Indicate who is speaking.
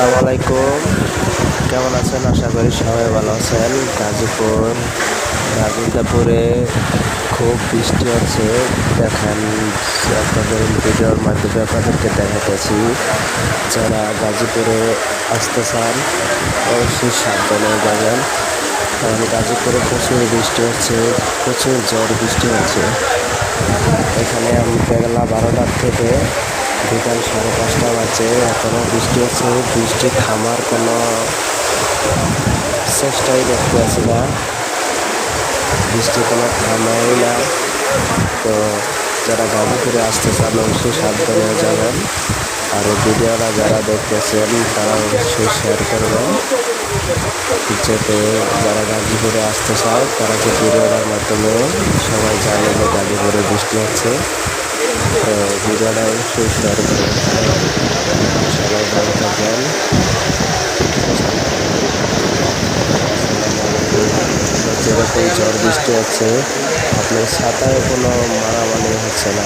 Speaker 1: আসসালামু আলাইকুম। কেমন আছেন? আশা করি সবাই ভালো আছেন। গাজীপুরে খুব বৃষ্টি হচ্ছে। দেখেন, আপনাদের ভিডিওর মাধ্যমে আপনাদেরকে দেখাতেছি। যারা গাজীপুরে আসতে চান অবশ্যই সাবধানে যাবেন, কারণ গাজীপুরে প্রচুর বৃষ্টি হচ্ছে, প্রচুর ঝড় বৃষ্টি হচ্ছে। এখানে আমি বেলা 12টার থেকে বিকাল 5:30 বাজে এখনও বৃষ্টি হচ্ছে। বৃষ্টি থামার কোনো চেষ্টাই দেখতে পাচ্ছি না, বৃষ্টি কোনো থামাই না। তো যারা গাজীপুরে আসতে চান অবশ্যই সাবধানে যাবেন, আর ভিডিওটা যারা দেখতেছেন তারা অবশ্যই শেয়ার করবেন, যাতে যারা গাজীপুরে আসতে চায় তারা যে ভিডিওটার মাধ্যমে সবাই জানে যে গাজীপুরে বৃষ্টি হচ্ছে। তো ভিডিওটা অবশ্যই শেয়ার করবেন। সবাই ভালো থাকবেন। যেরকম ঝড় বৃষ্টি হচ্ছে, আপনার ছাতায় কোনো মানামানি হচ্ছে না।